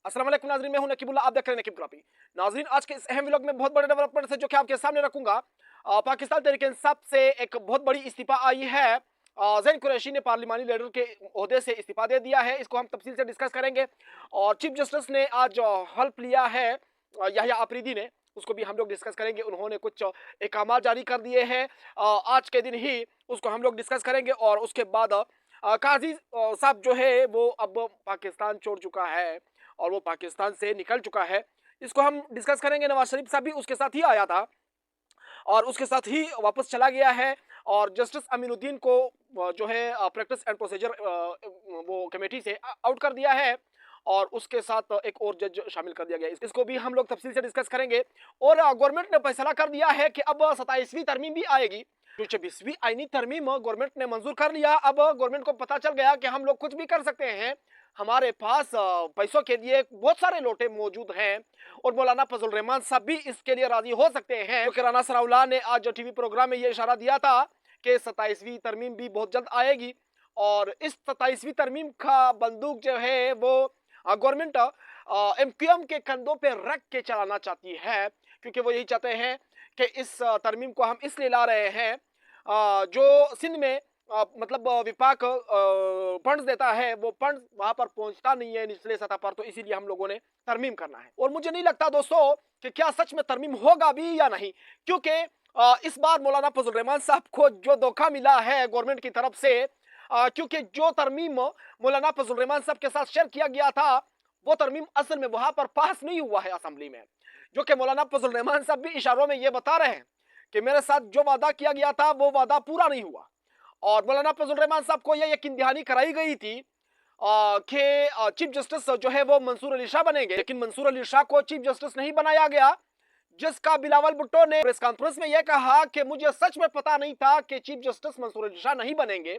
अस्सलाम वालेकुम नाज़रीन, मैं हूं नकीबुल्लाह, आप देख रहे हैं नकीब ग्राफी। नाज़रीन, आज के इस अहम व्लॉग में बहुत बड़े डेवलपमेंट है जो कि आपके सामने रखूंगा। पाकिस्तान तहरीक इंसाफ से एक बहुत बड़ी इस्तीफा आई है। ज़ैन कुरैशी ने पार्लिमानी लीडर के ओहदे से इस्तीफा दे दिया है। इसको हम तफसील से डिस्कस करेंगे। और चीफ जस्टिस ने आज हल्फ लिया है, याहिया आफरीदी ने, उसको भी हम लोग डिस्कस करेंगे। उन्होंने कुछ अहकामात जारी कर दिए हैं, आज के दिन ही उसको हम लोग डिस्कस करेंगे। और उसके बाद काजी साहब जो है वो अब पाकिस्तान छोड़ चुका है और वो पाकिस्तान से निकल चुका है। इसको हम डिस्कस करेंगे। नवाज शरीफ साहब भी उसके साथ ही आया था और उसके साथ ही वापस चला गया है। और जस्टिस अमीनुद्दीन को जो है प्रैक्टिस एंड प्रोसीजर वो कमेटी से आउट कर दिया है और उसके साथ एक और जज शामिल कर दिया गया। इसको भी हम लोग तफसील से डिस्कस करेंगे। और गवर्नमेंट ने फैसला कर दिया है कि अब 27वीं तरमीम भी आएगी। जो 26वीं आईनी तरमीम गवर्नमेंट ने मंजूर कर लिया। अब गवर्नमेंट को पता चल गया कि हम लोग कुछ भी कर सकते हैं, हमारे पास पैसों के लिए बहुत सारे लोटे मौजूद हैं। और मौलाना फजल रहमान साहब भी इसके लिए राजी हो सकते हैं, क्योंकि राना सनाउल्लाह ने आज टीवी प्रोग्राम में ये इशारा दिया था कि 27वीं तरमीम भी बहुत जल्द आएगी। और इस 27वीं तरमीम का बंदूक जो है वो गवर्नमेंट एमक्यूएम के कंधों पे रख के चलाना चाहती है, क्योंकि वो यही चाहते हैं कि इस तरमीम को हम इसलिए ला रहे हैं, जो सिंध में मतलब विपाक फंड्स देता है, वो फंड वहां पर पहुंचता नहीं है निचले सतह पर, तो इसीलिए हम लोगों ने तरमीम करना है। और मुझे नहीं लगता दोस्तों कि क्या सच में तरमीम होगा भी या नहीं, क्योंकि इस बार मौलाना फजल रहमान साहब को जो धोखा मिला है गवर्नमेंट की तरफ से, क्योंकि जो तरमीम मौलाना फजल रहमान साहब के साथ शेयर किया गया था वो तरमीम असल में वहां पर पास नहीं हुआ है असेंबली में। जो कि मौलाना फजल रहमान साहब भी इशारों में ये बता रहे हैं कि मेरे साथ जो वादा किया गया था वो वादा पूरा नहीं हुआ। और मौलाना फजल रहमान साहब को यह यकीन दहानी कराई गई थी कि चीफ जस्टिस जो है वो मंसूर अली शाह बनेंगे, लेकिन मंसूर अली शाह को चीफ जस्टिस नहीं बनाया गया, जिसका बिलावल भुट्टो ने प्रेस कॉन्फ्रेंस में यह कहा कि मुझे सच में पता नहीं था कि चीफ जस्टिस मंसूर अली शाह नहीं बनेंगे।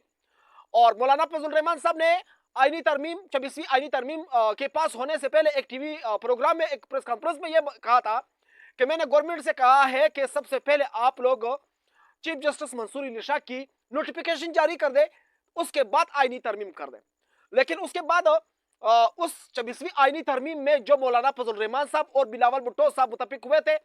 और मौलाना फजल रहमान साहब ने आईनी तरमीम 26वीं आईनी तरमीम के पास होने से पहले एक टीवी प्रोग्राम में, एक प्रेस कॉन्फ्रेंस में यह कहा था कि मैंने गवर्नमेंट से कहा है कि सबसे पहले आप लोग चीफ जस्टिस मंसूर अली शाह की नोटिफिकेशन जारी कर दे, उसके बाद आईनी तरमीम कर दे। लेकिन उसके बाद उस 26वीं आईनी तरमीम में जो मौलाना फजल रहमान साहब और बिलावल भुट्टो साहब मुतफिक हुए थे,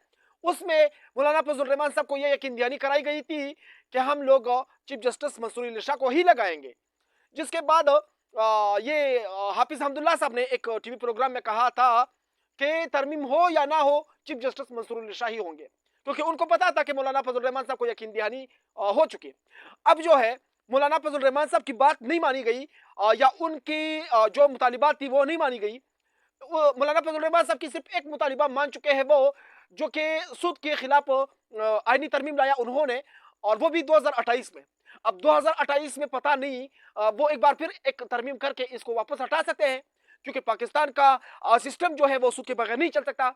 उसमें मौलाना फजल रहमान साहब को यह यकीन दहानी कराई गई थी कि हम लोग चीफ जस्टिस मंसूर अली शाह को ही लगाएंगे। जिसके बाद ये हाफिज हमदुल्ला साहब ने एक टीवी प्रोग्राम में कहा था कि तरमीम हो या ना हो चीफ जस्टिस मंसूर अली शाह ही होंगे, क्योंकि उनको पता था कि मौलाना फजल रहमान साहब को यकीन दहानी हो चुकी। अब जो है मौलाना फजल रहमान साहब की बात नहीं मानी गई, या उनकी जो मुतालिबात थी वो नहीं मानी गई। मौलाना फजल रहमान साहब की सिर्फ एक मुतालिबा मान चुके हैं वो, जो कि सूद के खिलाफ आईनी तरमीम लाया उन्होंने, और वो भी 2028 में। अब 2028 में पता नहीं वो एक बार फिर एक तरमीम करके इसको वापस हटा सकते हैं, क्योंकि पाकिस्तान का सिस्टम जो है वो सूद के बगैर नहीं चल सकता।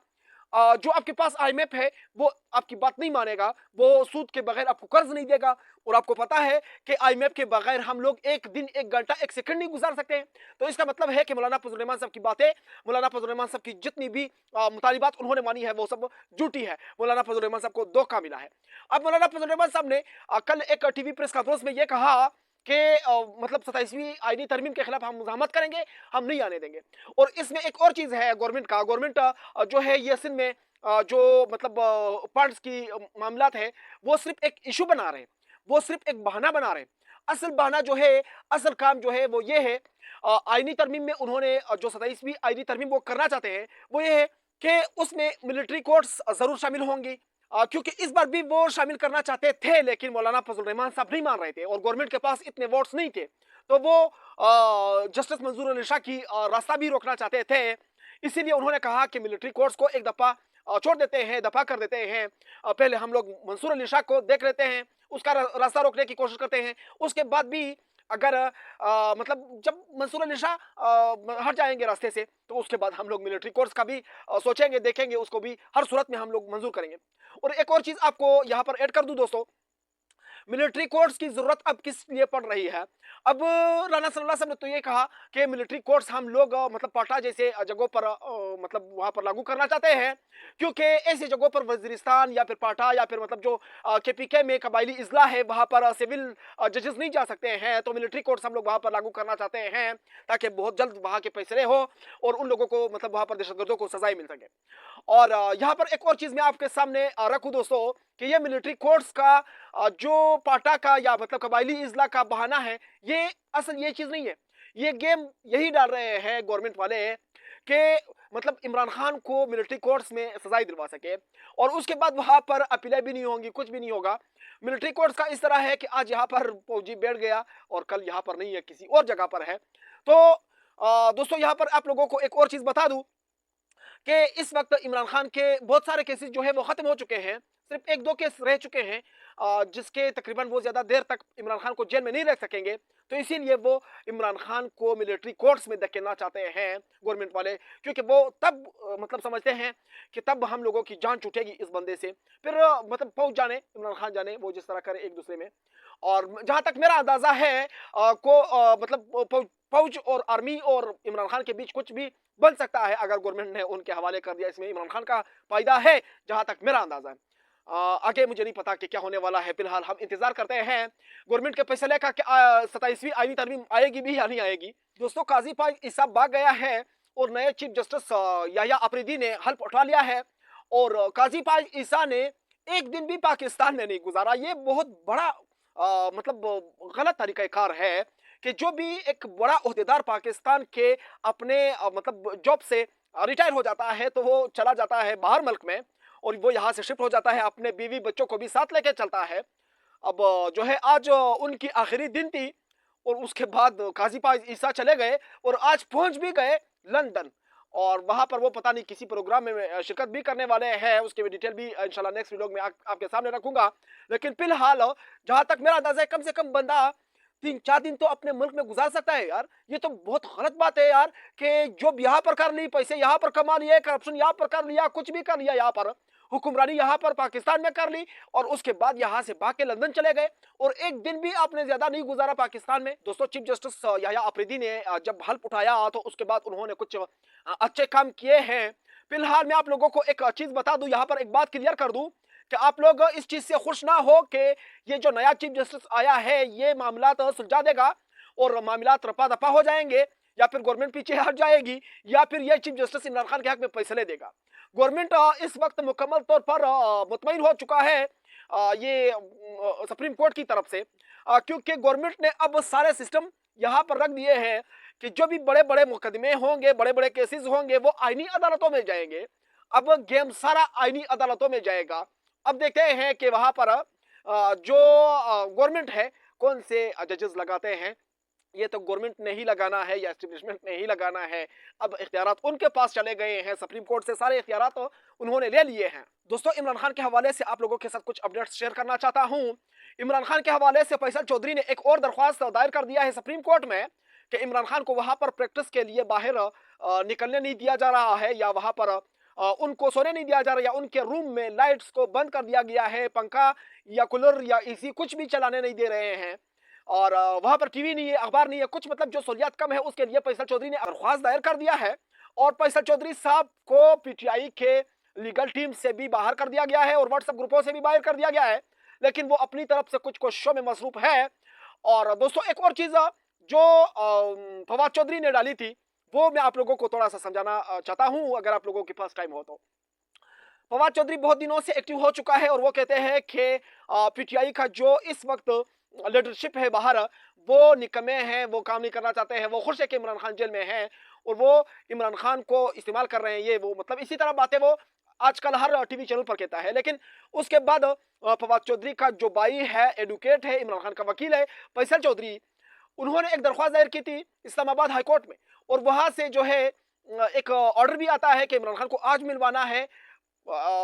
जो आपके पास आईएमएफ है वो आपकी बात नहीं मानेगा, वो सूद के बगैर आपको कर्ज नहीं देगा। और आपको पता है कि आईएमएफ के बगैर हम लोग एक दिन, एक घंटा, एक सेकंड नहीं गुजार सकते हैं। तो इसका मतलब है कि मौलाना फजल रहमान साहब की बातें, मौलाना फजल रहमान साहब की जितनी भी मुतालिबात उन्होंने मानी है वो सब झूठी है। मौलाना फजल रहमान साहब को धोखा मिला है। अब मौलाना फजल रहमान साहब ने कल एक टीवी प्रेस कॉन्फ्रेंस में यह कहा कि मतलब 27वीं आईनी तरमीम के खिलाफ हम मुजाहमत करेंगे, हम नहीं आने देंगे। और इसमें एक और चीज है गवर्नमेंट का, गवर्नमेंट जो है ये सिंध में जो मतलब फंड्स की मामलात है वो सिर्फ एक इशू बना रहे हैं, वो सिर्फ एक बहाना बना रहे हैं। असल बहाना जो है, असल काम जो है वो ये है, आईनी तरमीम में उन्होंने जो 27वीं आईनी तरमीम वो करना चाहते हैं वो ये है कि उसमें मिलिट्री कोर्ट्स जरूर शामिल होंगी, क्योंकि इस बार भी वो शामिल करना चाहते थे, लेकिन मौलाना फजल रहमान साहब नहीं मान रहे थे और गवर्नमेंट के पास इतने वोट्स नहीं थे, तो वो जस्टिस मंसूर अली शाह की रास्ता भी रोकना चाहते थे। इसीलिए उन्होंने कहा कि मिलिट्री कोर्ट्स को एक दफा छोड़ देते हैं, दफा कर देते हैं। पहले हम लोग मंसूर अली शाह को देख लेते हैं, उसका रास्ता रोकने की कोशिश करते हैं। उसके बाद भी अगर मतलब जब मंसूर अली शाह हट जाएंगे रास्ते से, तो उसके बाद हम लोग मिलिट्री कोर्ट्स का भी सोचेंगे, देखेंगे, उसको भी हर सूरत में हम लोग मंजूर करेंगे। और एक और चीज आपको यहाँ पर ऐड कर दूं दोस्तों, मिलिट्री कोर्ट्स की जरूरत अब किस लिए पड़ रही है? अब राणा सल्लल्लाहु अलैहि वसल्लम ने तो ये कहा कि मिलिट्री कोर्ट्स हम लोग मतलब पाटा जैसे जगहों पर मतलब वहां पर लागू करना चाहते हैं, क्योंकि ऐसी जगहों पर वजीरिस्तान या फिर पाटा या फिर मतलब जो केपीके में कबायली इजला है वहां पर सिविल जजेस नहीं जा सकते हैं, तो मिलिट्री कोर्ट्स हम लोग वहां पर लागू करना चाहते हैं ताकि बहुत जल्द वहां के फैसले हो और उन लोगों को मतलब वहां पर दहशतगर्दों को सजाएं मिल सके। और यहाँ पर एक और चीज मैं आपके सामने रखूं दोस्तों कि ये मिलिट्री कोर्ट्स का जो पाटा का या मतलब कबायली इजला का बहाना है, ये असल ये चीज नहीं है। ये गेम यही डाल रहे हैं गवर्नमेंट वाले कि मतलब इमरान खान को मिलिट्री कोर्ट्स में सजाएं दिलवा सके और उसके बाद वहां पर अपीलें भी नहीं होंगी, कुछ भी नहीं होगा। मिलिट्री कोर्ट्स का इस तरह है कि आज यहाँ पर फौजी बैठ गया और कल यहाँ पर नहीं है, किसी और जगह पर है। तो दोस्तों यहाँ पर आप लोगों को एक और चीज बता दूं कि इस वक्त इमरान खान के बहुत सारे केसेस जो है वो खत्म हो चुके हैं, सिर्फ एक दो केस रह चुके हैं जिसके तकरीबन वो ज्यादा देर तक इमरान खान को जेल में नहीं रख सकेंगे। तो इसीलिए वो इमरान खान को मिलिट्री कोर्ट्स में धकेलना चाहते हैं गवर्नमेंट वाले, क्योंकि वो तब मतलब समझते हैं कि तब हम लोगों की जान छूटेगी इस बंदे से। फिर मतलब फौज जाने, इमरान खान जाने, वो जिस तरह करे एक दूसरे में। और जहां तक मेरा अंदाजा है मतलब फौज और आर्मी और इमरान खान के बीच कुछ भी बन सकता है अगर गवर्नमेंट ने उनके हवाले कर दिया। इसमें इमरान खान का फायदा है जहां तक मेरा अंदाजा है। आगे मुझे नहीं पता कि क्या होने वाला है, फिलहाल हम इंतजार करते हैं गवर्नमेंट के फैसले का कि 27वीं आईनी तरमीम आएगी भी या नहीं आएगी। दोस्तों काजी पाक ईसा भाग गया है और नए चीफ जस्टिस याया अफरीदी ने हल्फ उठा लिया है और काजी पाक ईसा ने एक दिन भी पाकिस्तान में नहीं गुजारा। ये बहुत बड़ा मतलब गलत तरीकाकार है कि जो भी एक बड़ा ओहदेदार पाकिस्तान के अपने मतलब जॉब से रिटायर हो जाता है तो वो चला जाता है बाहर मुल्क में और वो यहाँ से शिफ्ट हो जाता है, अपने बीवी बच्चों को भी साथ लेके चलता है। अब जो है आज उनकी आखिरी दिन थी और उसके बाद काजी पाक ईसा चले गए और आज पहुंच भी गए लंदन और वहां पर वो पता नहीं किसी प्रोग्राम में शिरकत भी करने वाले हैं। उसके डिटेल भी इंशाल्लाह नेक्स्ट वीडियो में आपके सामने रखूंगा। लेकिन फिलहाल जहां तक मेरा अंदाजा है कम से कम बंदा 3-4 दिन तो अपने मुल्क में गुजार सकता है यार। ये तो बहुत गलत बात है यार कि जॉब यहाँ पर कर ली, पैसे यहाँ पर कमा लिए, करप्शन यहाँ पर कर लिया, कुछ भी कर लिया, यहाँ पर हुक्मरानी यहाँ पर पाकिस्तान में कर ली और उसके बाद यहाँ से भाग के लंदन चले गए और एक दिन भी आपने ज्यादा नहीं गुजारा पाकिस्तान में। दोस्तों चीफ जस्टिस याया अफरीदी ने जब हल्फ उठाया तो उसके बाद उन्होंने कुछ अच्छे काम किए हैं। फिलहाल मैं आप लोगों को एक चीज बता दूं, यहाँ पर एक बात क्लियर कर दूं कि आप लोग इस चीज से खुश ना हो कि ये जो नया चीफ जस्टिस आया है ये मामला तो सुलझा देगा और मामला रफा दफा हो जाएंगे या फिर गवर्नमेंट पीछे हट जाएगी या फिर ये चीफ जस्टिस इमरान खान के हक में फैसले देगा। गवर्नमेंट इस वक्त मुकम्मल तौर पर मुतमईन हो चुका है ये सुप्रीम कोर्ट की तरफ से, क्योंकि गवर्नमेंट ने अब सारे सिस्टम यहाँ पर रख दिए हैं कि जो भी बड़े बड़े मुकदमे होंगे, बड़े बड़े केसेस होंगे वो आईनी अदालतों में जाएंगे। अब गेम सारा आईनी अदालतों में जाएगा। अब देखते हैं कि वहां पर जो गवर्नमेंट है कौन से जजेस लगाते हैं। ये तो गवर्नमेंट ने ही लगाना है या एस्टेब्लिशमेंट ने ही लगाना है। अब इख्तियारात उनके पास चले गए हैं, सुप्रीम कोर्ट से सारे इख्तियारात तो उन्होंने ले लिए हैं। दोस्तों इमरान खान के हवाले से आप लोगों के साथ कुछ अपडेट्स शेयर करना चाहता हूं। इमरान खान के हवाले से फैसल चौधरी ने एक और दरख्वास्त दायर कर दिया है सुप्रीम कोर्ट में कि इमरान खान को वहां पर प्रैक्टिस के लिए बाहर निकलने नहीं दिया जा रहा है या वहां पर उनको सोने नहीं दिया जा रहा या उनके रूम में लाइट्स को बंद कर दिया गया है, पंखा या कूलर या एसी कुछ भी चलाने नहीं दे रहे हैं और वहां पर टीवी नहीं है, अखबार नहीं है, कुछ मतलब जो सहूलियात कम है उसके लिए फैसल चौधरी ने दरख्वास्त दायर कर दिया है और फैसल चौधरी साहब को पीटीआई के लीगल टीम से भी बाहर कर दिया गया है और व्हाट्सएप ग्रुपों से भी बाहर कर दिया गया है, लेकिन वो अपनी तरफ से कुछ कोशिशों में मसरूफ है। और दोस्तों एक और चीज जो फवाद चौधरी ने डाली थी वो मैं आप लोगों को थोड़ा सा समझाना चाहता हूं अगर आप लोगों के पास टाइम हो तो। फवाद चौधरी बहुत दिनों से एक्टिव हो चुका है और वो कहते हैं कि पीटीआई का जो इस वक्त लीडरशिप है बाहर वो निकम्मे हैं, वो काम नहीं करना चाहते हैं, वो खुश है कि इमरान खान जेल में है और वो इमरान खान को इस्तेमाल कर रहे हैं। ये वो मतलब इसी तरह बातें वो आजकल हर टीवी चैनल पर कहता है। लेकिन उसके बाद फवाद चौधरी का जो भाई है, एडवोकेट है, इमरान खान का वकील है, फैसल चौधरी, उन्होंने एक दरख्वास्त दायर की थी इस्लामाबाद हाई कोर्ट में और वहां से जो है एक ऑर्डर भी आता है कि इमरान खान को आज मिलवाना है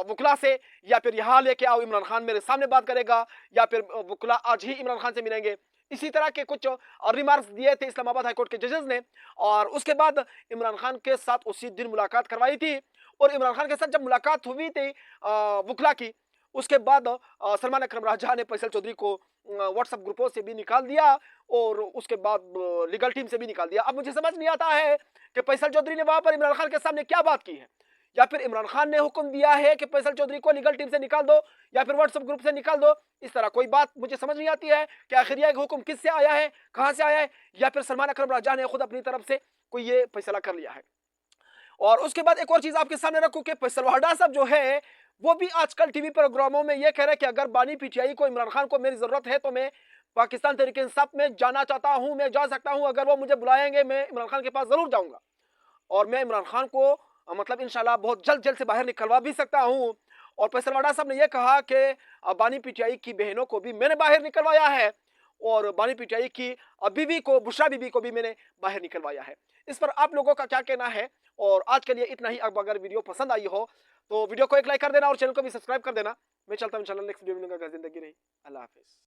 वकला से या फिर यहाँ लेके आओ, इमरान खान मेरे सामने बात करेगा या फिर वकला आज ही इमरान खान से मिलेंगे। इसी तरह के कुछ रिमार्क्स दिए थे इस्लामाबाद हाईकोर्ट के जजेस ने और उसके बाद इमरान खान के साथ उसी दिन मुलाकात करवाई थी और इमरान खान के साथ जब मुलाकात हुई थी वकला की उसके बाद सलमान अकरम राजा ने फैसल चौधरी को व्हाट्सएप ग्रुपों से भी निकाल दिया और उसके बाद लीगल टीम से भी निकाल दिया। अब मुझे समझ नहीं आता है कि फैसल चौधरी ने वहां पर इमरान खान के सामने क्या बात की है, या फिर इमरान खान ने हुक्म दिया है कि फैसल चौधरी को लीगल टीम से निकाल दो या फिर व्हाट्सएप ग्रुप से निकाल दो। इस तरह कोई बात मुझे समझ नहीं आती है कि आखिर यह हुक्म किससे आया है, कहां से आया है, या फिर सलमान अकरम राजा ने खुद अपनी तरफ से कोई ये फैसला कर लिया है। और उसके बाद एक और चीज आपके सामने रखूं कि फैसल वाडा साहब जो है वो भी आजकल टीवी प्रोग्रामों में ये कह रहे हैं कि अगर बानी पीटीआई को इमरान खान को मेरी जरूरत है तो मैं पाकिस्तान तहरीक इंसाफ में जाना चाहता हूं, मैं जा सकता हूं, अगर वो मुझे बुलाएंगे मैं इमरान खान के पास जरूर जाऊंगा और मैं इमरान खान को मतलब इंशाल्लाह बहुत जल्द जल्द से बाहर निकलवा भी सकता हूं। और फैसल वाडा साहब ने यह कहा कि बानी पीटीआई की बहनों को भी मैंने बाहर निकलवाया है और बानी पीटीआई की बीवी को, बुशरा बीबी को भी मैंने बाहर निकलवाया है। इस पर आप लोगों का क्या कहना है? और आज के लिए इतना ही। अब अगर वीडियो पसंद आई हो तो वीडियो को एक लाइक कर देना और चैनल को भी सब्सक्राइब कर देना। मैं चलता हूं इंशाल्लाह नेक्स्ट वीडियो में। जिंदगी रही। अल्लाह हाफिज।